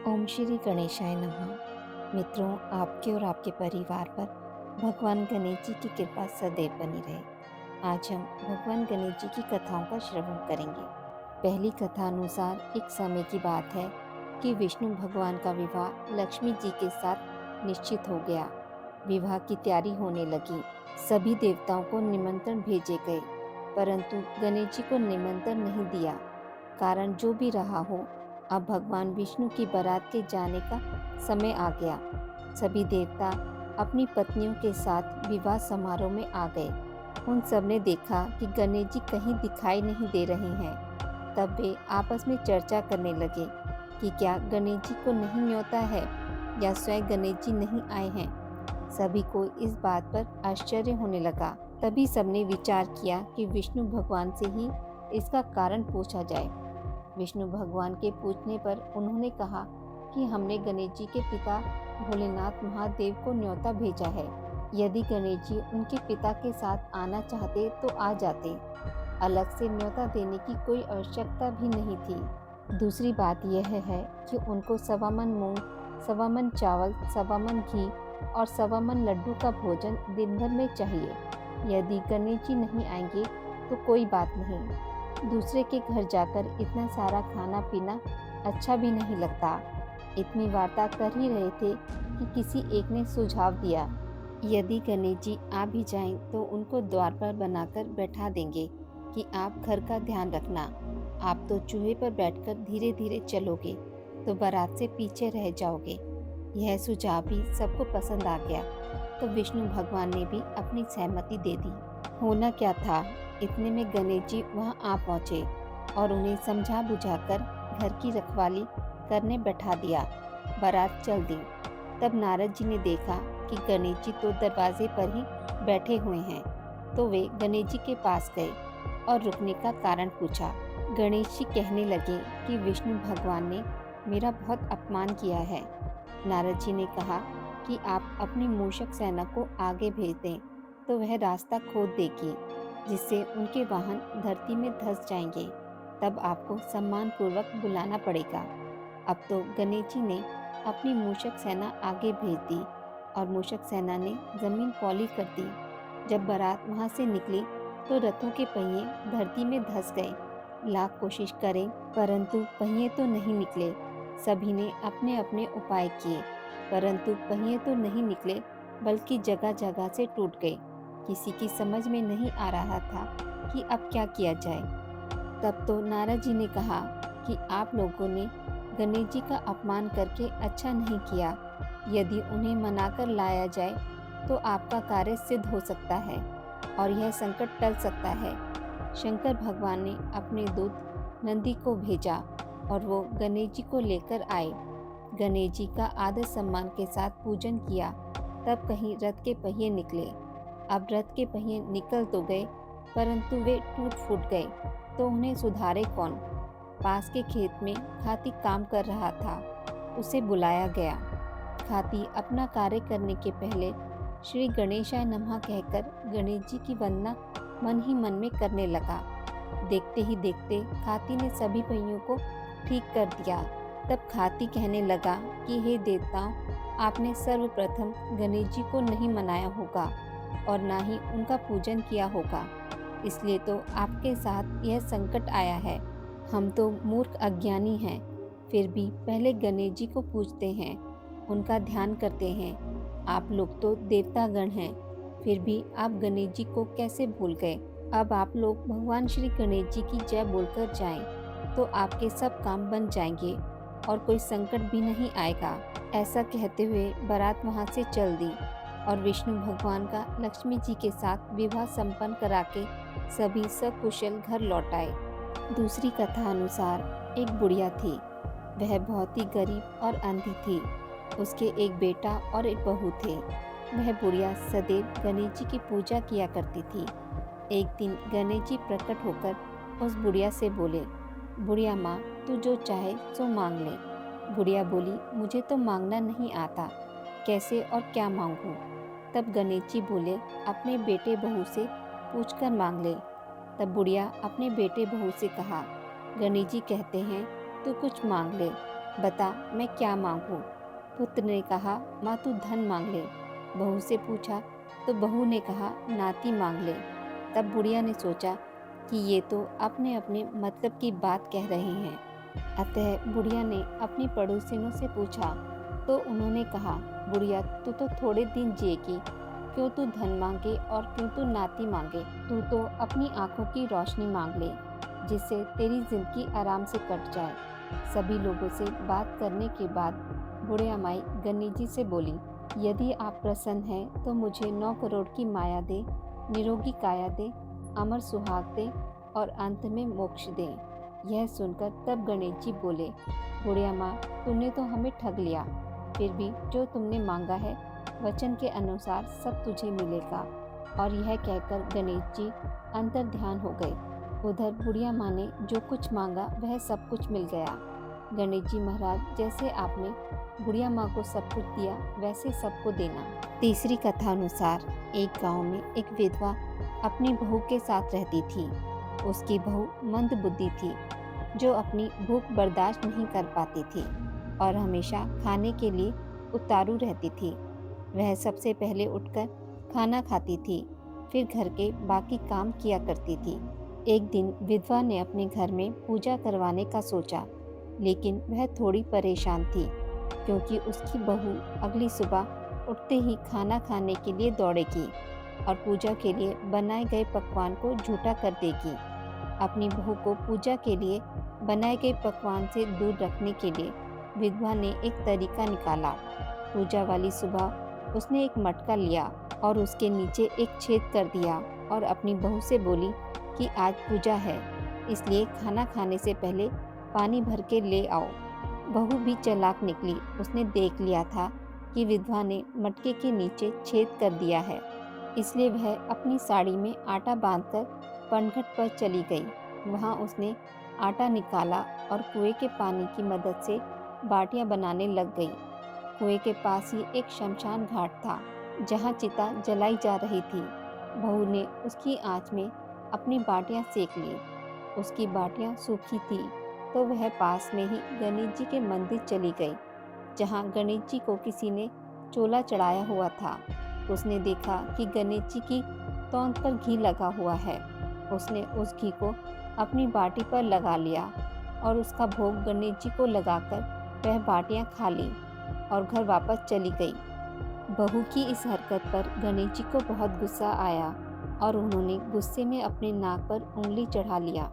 ओम श्री गणेशाय नमः। मित्रों, आपके और आपके परिवार पर भगवान गणेश जी की कृपा सदैव बनी रहे। आज हम भगवान गणेश जी की कथाओं का श्रवण करेंगे। पहली कथा अनुसार एक समय की बात है कि विष्णु भगवान का विवाह लक्ष्मी जी के साथ निश्चित हो गया। विवाह की तैयारी होने लगी। सभी देवताओं को निमंत्रण भेजे गए, परंतु गणेश जी को निमंत्रण नहीं दिया। कारण जो भी रहा हो, अब भगवान विष्णु की बारात के जाने का समय आ गया। सभी देवता अपनी पत्नियों के साथ विवाह समारोह में आ गए। उन सब ने देखा कि गणेश जी कहीं दिखाई नहीं दे रहे हैं। तब वे आपस में चर्चा करने लगे कि क्या गणेश जी को नहीं न्योता है या स्वयं गणेश जी नहीं आए हैं। सभी को इस बात पर आश्चर्य होने लगा। तभी सबने विचार किया कि विष्णु भगवान से ही इसका कारण पूछा जाए। विष्णु भगवान के पूछने पर उन्होंने कहा कि हमने गणेश जी के पिता भोलेनाथ महादेव को न्योता भेजा है। यदि गणेश जी उनके पिता के साथ आना चाहते तो आ जाते। अलग से न्योता देने की कोई आवश्यकता भी नहीं थी। दूसरी बात यह है कि उनको 1.25 मन मूंग, 1.25 मन चावल, 1.25 मन घी और 1.25 मन लड्डू का भोजन दिन भर में चाहिए। यदि गणेश जी नहीं आएंगे तो कोई बात नहीं। दूसरे के घर जाकर इतना सारा खाना पीना अच्छा भी नहीं लगता। इतनी वार्ता कर ही रहे थे कि किसी एक ने सुझाव दिया, यदि गणेश जी आ भी जाएं तो उनको द्वार पर बनाकर बैठा देंगे कि आप घर का ध्यान रखना। आप तो चूहे पर बैठकर धीरे धीरे चलोगे तो बारात से पीछे रह जाओगे। यह सुझाव भी सबको पसंद आ गया, तो विष्णु भगवान ने भी अपनी सहमति दे दी। होना क्या था, इतने में गणेश जी वहां आ पहुंचे और उन्हें समझा बुझाकर घर की रखवाली करने बैठा दिया। बारात चल दी। तब नारद जी ने देखा कि गणेश जी तो दरवाजे पर ही बैठे हुए हैं, तो वे गणेश जी के पास गए और रुकने का कारण पूछा। गणेश जी कहने लगे कि विष्णु भगवान ने मेरा बहुत अपमान किया है। नारद जी ने कहा कि आप अपनी मूषक सेना को आगे भेज दें तो वह रास्ता खोद देगी, जिससे उनके वाहन धरती में धंस जाएंगे। तब आपको सम्मान पूर्वक बुलाना पड़ेगा। अब तो गणेश जी ने अपनी मूषक सेना आगे भेज दी और मूषक सेना ने जमीन पौली कर दी। जब बारात वहां से निकली तो रथों के पहिए धरती में धंस गए। लाख कोशिश करें परंतु पहिए तो नहीं निकले। सभी ने अपने अपने उपाय किए, परंतु पहिए तो नहीं निकले, बल्कि जगह जगह से टूट गए। किसी की समझ में नहीं आ रहा था कि अब क्या किया जाए। तब तो नारद जी ने कहा कि आप लोगों ने गणेश जी का अपमान करके अच्छा नहीं किया। यदि उन्हें मनाकर लाया जाए तो आपका कार्य सिद्ध हो सकता है और यह संकट टल सकता है। शंकर भगवान ने अपने दूत नंदी को भेजा और वो गणेश जी को लेकर आए। गणेश जी का आदर सम्मान के साथ पूजन किया। तब कहीं रथ के पहिए निकले। अब रथ के पहिए निकल तो गए, परंतु वे टूट फूट गए, तो उन्हें सुधारे कौन। पास के खेत में खाती काम कर रहा था। उसे बुलाया गया। खाती अपना कार्य करने के पहले श्री गणेशाय नमः कहकर गणेश जी की वंदना मन ही मन में करने लगा। देखते ही देखते खाती ने सभी पहियों को ठीक कर दिया। तब खाती कहने लगा कि हे देवताओं, आपने सर्वप्रथम गणेश जी को नहीं मनाया होगा और ना ही उनका पूजन किया होगा, इसलिए तो आपके साथ यह संकट आया है। हम तो मूर्ख अज्ञानी हैं, फिर भी पहले गणेश जी को पूजते हैं, उनका ध्यान करते हैं। आप लोग तो देवतागण हैं, फिर भी आप गणेश जी को कैसे भूल गए। अब आप लोग भगवान श्री गणेश जी की जय बोलकर जाएं, तो आपके सब काम बन जाएंगे और कोई संकट भी नहीं आएगा। ऐसा कहते हुए बारात वहां से चल दी और विष्णु भगवान का लक्ष्मी जी के साथ विवाह संपन्न करा के सभी सकुशल घर लौट आए। दूसरी कथा अनुसार एक बुढ़िया थी। वह बहुत ही गरीब और अंधी थी। उसके एक बेटा और एक बहू थे। वह बुढ़िया सदैव गणेश जी की पूजा किया करती थी। एक दिन गणेश जी प्रकट होकर उस बुढ़िया से बोले, बुढ़िया माँ, तू जो चाहे सो मांग ले। बुढ़िया बोली, मुझे तो मांगना नहीं आता, कैसे और क्या मांगूं। तब गणेश जी बोले, अपने बेटे बहू से पूछकर मांग ले। तब बुढ़िया अपने बेटे बहू से कहा, गणेश जी कहते हैं तू कुछ मांग ले, बता मैं क्या मांगूं? पुत्र ने कहा, माँ तू धन मांग ले। बहू से पूछा तो बहू ने कहा, नाती मांग ले। तब बुढ़िया ने सोचा कि ये तो अपने अपने मतलब की बात कह रहे हैं। अतः बुढ़िया ने अपनी पड़ोसिनों से पूछा तो उन्होंने कहा, बुढ़िया तू तो थोड़े दिन जिएगी, क्यों तू धन मांगे और क्यों तू नाती मांगे? तू तो अपनी आंखों की रोशनी मांग ले, जिससे तेरी जिंदगी आराम से कट जाए। सभी लोगों से बात करने के बाद बुढ़िया माई गन्नी जी से बोली, यदि आप प्रसन्न हैं तो मुझे 9 करोड़ की माया दे, निरोगी काया दे, अमर सुहाग दे और अंत में मोक्ष दे। यह सुनकर तब गणेश जी बोले, बुढ़िया माँ तूने तो हमें ठग लिया, फिर भी जो तुमने मांगा है वचन के अनुसार सब तुझे मिलेगा। और यह कहकर गणेश जी अंतर ध्यान हो गए। उधर बुढ़िया माँ ने जो कुछ मांगा वह सब कुछ मिल गया। गणेश जी महाराज, जैसे आपने बुढ़िया माँ को सब कुछ दिया वैसे सबको देना। तीसरी कथा अनुसार एक गांव में एक विधवा अपनी बहू के साथ रहती थी। उसकी बहू मंद बुद्धि थी, जो अपनी भूख बर्दाश्त नहीं कर पाती थी और हमेशा खाने के लिए उतारू रहती थी। वह सबसे पहले उठकर खाना खाती थी, फिर घर के बाकी काम किया करती थी। एक दिन विधवा ने अपने घर में पूजा करवाने का सोचा, लेकिन वह थोड़ी परेशान थी, क्योंकि उसकी बहू अगली सुबह उठते ही खाना खाने के लिए दौड़ेगी और पूजा के लिए बनाए गए पकवान को झूठा कर देगी। अपनी बहू को पूजा के लिए बनाए गए पकवान से दूर रखने के लिए विधवा ने एक तरीका निकाला। पूजा वाली सुबह उसने एक मटका लिया और उसके नीचे एक छेद कर दिया और अपनी बहू से बोली कि आज पूजा है, इसलिए खाना खाने से पहले पानी भर के ले आओ। बहू भी चालाक निकली। उसने देख लिया था कि विधवा ने मटके के नीचे छेद कर दिया है, इसलिए वह अपनी साड़ी में आटा बांधकर पनघट पर चली गई। वहां उसने आटा निकाला और कुएं के पानी की मदद से बाटियां बनाने लग गई। कुएं के पास ही एक शमशान घाट था, जहां चिता जलाई जा रही थी। बहू ने उसकी आंच में अपनी बाटियां सेक ली। उसकी बाटियां सूखी थी तो वह पास में ही गणेश जी के मंदिर चली गई, जहां गणेश जी को किसी ने चोला चढ़ाया हुआ था। उसने देखा कि गणेश जी की तौंद पर घी लगा हुआ है। उसने उस घी को अपनी बाटी पर लगा लिया और उसका भोग गणेश जी को लगाकर वह बाटियां खा ली और घर वापस चली गई। बहू की इस हरकत पर गणेश जी को बहुत गुस्सा आया और उन्होंने गुस्से में अपने नाक पर उंगली चढ़ा लिया।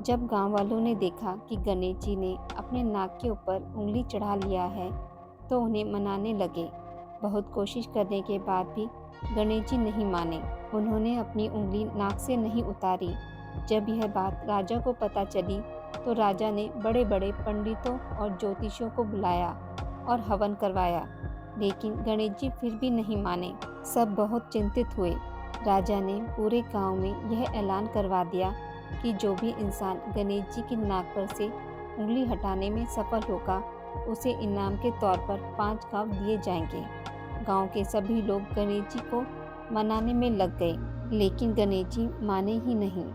जब गांव वालों ने देखा कि गणेश जी ने अपने नाक के ऊपर उंगली चढ़ा लिया है तो उन्हें मनाने लगे। बहुत कोशिश करने के बाद भी गणेश जी नहीं माने। उन्होंने अपनी उंगली नाक से नहीं उतारी। जब यह बात राजा को पता चली तो राजा ने बड़े बड़े पंडितों और ज्योतिषियों को बुलाया और हवन करवाया, लेकिन गणेश जी फिर भी नहीं माने। सब बहुत चिंतित हुए। राजा ने पूरे गांव में यह ऐलान करवा दिया कि जो भी इंसान गणेश जी की नाक पर से उंगली हटाने में सफल होगा उसे इनाम के तौर पर 5 गांव दिए जाएंगे। गांव के सभी लोग गणेश जी को मनाने में लग गए, लेकिन गणेश जी माने ही नहीं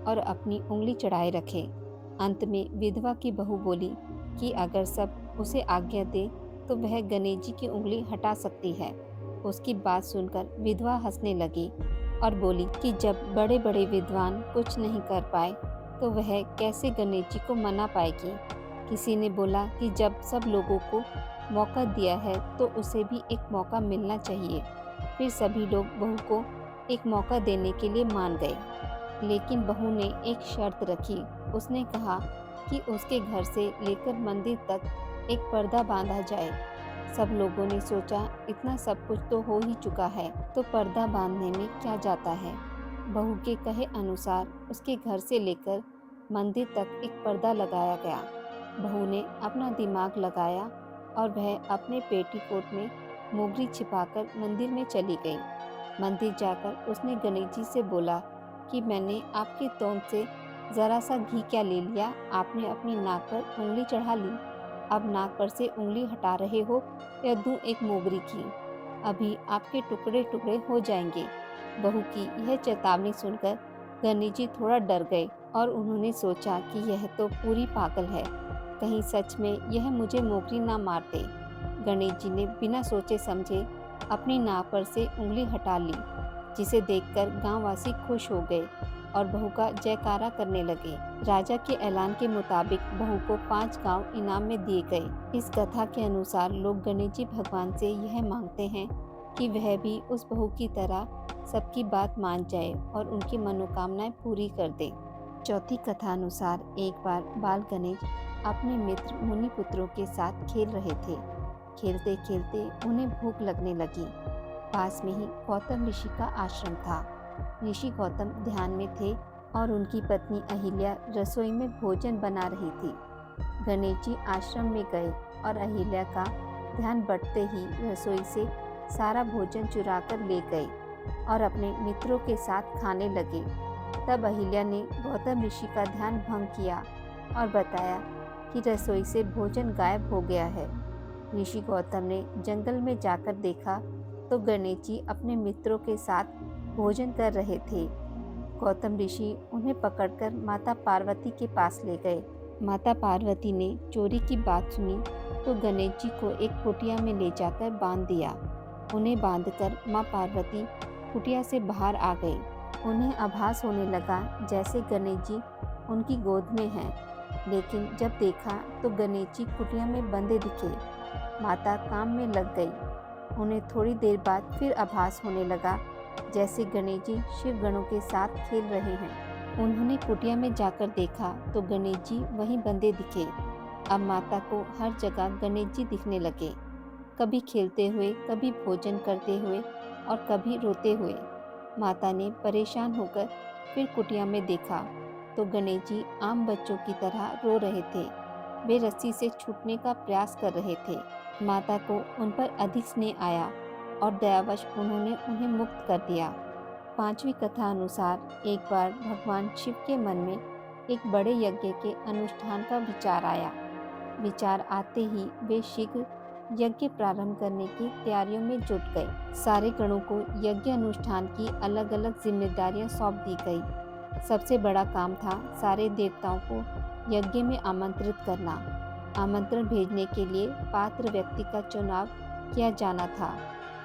और अपनी उंगली चढ़ाए रखे। अंत में विधवा की बहू बोली कि अगर सब उसे आज्ञा दे तो वह गणेश जी की उंगली हटा सकती है। उसकी बात सुनकर विधवा हंसने लगी और बोली कि जब बड़े बड़े विद्वान कुछ नहीं कर पाए तो वह कैसे गणेश जी को मना पाएगी। किसी ने बोला कि जब सब लोगों को मौका दिया है तो उसे भी एक मौका मिलना चाहिए। फिर सभी लोग बहू को एक मौका देने के लिए मान गए, लेकिन बहू ने एक शर्त रखी। उसने कहा कि उसके घर से लेकर मंदिर तक एक पर्दा बांधा जाए। सब लोगों ने सोचा इतना सब कुछ तो हो ही चुका है, तो पर्दा बांधने में क्या जाता है। बहू के कहे अनुसार उसके घर से लेकर मंदिर तक एक पर्दा लगाया गया। बहू ने अपना दिमाग लगाया और वह अपने पेटीकोट में मोगरी छिपाकर मंदिर में चली गई। मंदिर जाकर उसने गणेश जी से बोला कि मैंने आपके तोंद से ज़रा सा घी क्या ले लिया, आपने अपनी नाक पर उंगली चढ़ा ली। अब नाक पर से उंगली हटा रहे हो या दूं एक मोगरी की, अभी आपके टुकड़े टुकड़े हो जाएंगे। बहू की यह चेतावनी सुनकर गणेश जी थोड़ा डर गए और उन्होंने सोचा कि यह तो पूरी पागल है। कहीं सच में यह मुझे मोकरी ना मार दे। गणेश जी ने बिना सोचे समझे अपनी नाक पर से उंगली हटा ली, जिसे देखकर गांववासी खुश हो गए और बहू का जयकारा करने लगे। राजा के ऐलान के मुताबिक बहू को 5 गांव इनाम में दिए गए। इस कथा के अनुसार लोग गणेश जी भगवान से यह मांगते हैं कि वह भी उस बहू की तरह सबकी बात मान जाए और उनकी मनोकामनाएं पूरी कर दे। चौथी कथा अनुसार एक बार बाल गणेश अपने मित्र मुनि पुत्रों के साथ खेल रहे थे। खेलते खेलते उन्हें भूख लगने लगी। पास में ही गौतम ऋषि का आश्रम था। ऋषि गौतम ध्यान में थे और उनकी पत्नी अहिल्या रसोई में भोजन बना रही थी। गणेश जी आश्रम में गए और अहिल्या का ध्यान बढ़ते ही रसोई से सारा भोजन चुरा कर ले गए और अपने मित्रों के साथ खाने लगे। तब अहिल्या ने गौतम ऋषि का ध्यान भंग किया और बताया कि रसोई से भोजन गायब हो गया है। ऋषि गौतम ने जंगल में जाकर देखा तो गणेश जी अपने मित्रों के साथ भोजन कर रहे थे। गौतम ऋषि उन्हें पकड़कर माता पार्वती के पास ले गए। माता पार्वती ने चोरी की बात सुनी तो गणेश जी को एक कुटिया में ले जाकर बांध दिया। उन्हें बांधकर माँ पार्वती कुटिया से बाहर आ गई। उन्हें आभास होने लगा जैसे गणेश जी उनकी गोद में हैं, लेकिन जब देखा तो गणेश जी कुटिया में बंधे दिखे। माता काम में लग गई। उन्हें थोड़ी देर बाद फिर आभास होने लगा जैसे गणेश जी शिव गणों के साथ खेल रहे हैं। उन्होंने कुटिया में जाकर देखा तो गणेश जी वहीं बंधे दिखे। अब माता को हर जगह गणेश जी दिखने लगे, कभी खेलते हुए, कभी भोजन करते हुए और कभी रोते हुए। माता ने परेशान होकर फिर कुटिया में देखा तो गणेश जी आम बच्चों की तरह रो रहे थे। वे रस्सी से छूटने का प्रयास कर रहे थे। माता को उन पर अधिक स्नेह आया और दयावश उन्होंने उन्हें मुक्त कर दिया। 5वीं कथा अनुसार एक बार भगवान शिव के मन में एक बड़े यज्ञ के अनुष्ठान का विचार आया। विचार आते ही वे शीघ्र यज्ञ प्रारंभ करने की तैयारियों में जुट गए। सारे गणों को यज्ञ अनुष्ठान की अलग अलग जिम्मेदारियां सौंप दी गई। सबसे बड़ा काम था सारे देवताओं को यज्ञ में आमंत्रित करना। आमंत्रण भेजने के लिए पात्र व्यक्ति का चुनाव किया जाना था,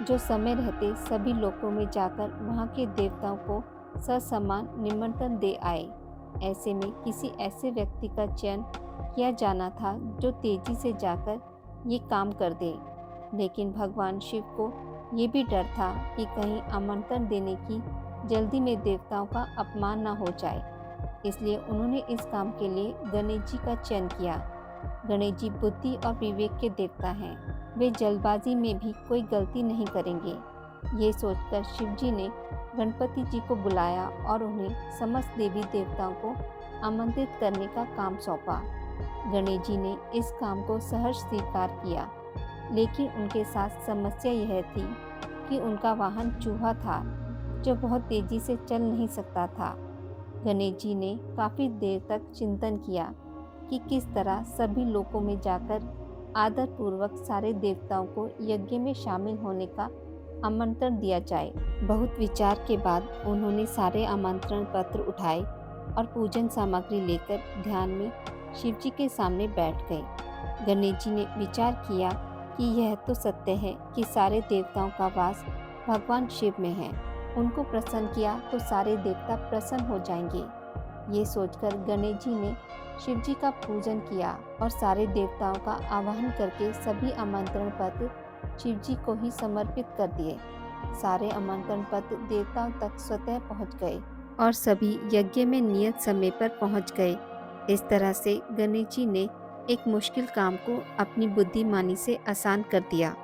जो समय रहते सभी लोकों में जाकर वहां के देवताओं को ससम्मान निमंत्रण दे आए। ऐसे में किसी ऐसे व्यक्ति का चयन किया जाना था जो तेजी से जाकर ये काम कर दे। लेकिन भगवान शिव को ये भी डर था कि कहीं आमंत्रण देने की जल्दी में देवताओं का अपमान न हो जाए, इसलिए उन्होंने इस काम के लिए गणेश जी का चयन किया। गणेश जी बुद्धि और विवेक के देवता हैं। वे जल्दबाजी में भी कोई गलती नहीं करेंगे। ये सोचकर शिव जी ने गणपति जी को बुलाया और उन्हें समस्त देवी देवताओं को आमंत्रित करने का काम सौंपा। गणेश जी ने इस काम को सहर्ष स्वीकार किया, लेकिन उनके साथ समस्या यह थी कि उनका वाहन चूहा था, जो बहुत तेजी से चल नहीं सकता था। गणेश जी ने काफी देर तक चिंतन किया कि किस तरह सभी लोकों में जाकर आदर पूर्वक सारे देवताओं को यज्ञ में शामिल होने का आमंत्रण दिया जाए। बहुत विचार के बाद उन्होंने सारे आमंत्रण पत्र उठाए और पूजन सामग्री लेकर ध्यान में शिव जी के सामने बैठ गए। गणेश जी ने विचार किया कि यह तो सत्य है कि सारे देवताओं का वास भगवान शिव में है। उनको प्रसन्न किया तो सारे देवता प्रसन्न हो जाएंगे। ये सोचकर गणेश जी ने शिव जी का पूजन किया और सारे देवताओं का आवाहन करके सभी आमंत्रण पत्र शिव जी को ही समर्पित कर दिए। सारे आमंत्रण पत्र देवताओं तक स्वतः पहुंच गए और सभी यज्ञ में नियत समय पर पहुंच गए। इस तरह से गणेश जी ने एक मुश्किल काम को अपनी बुद्धिमानी से आसान कर दिया।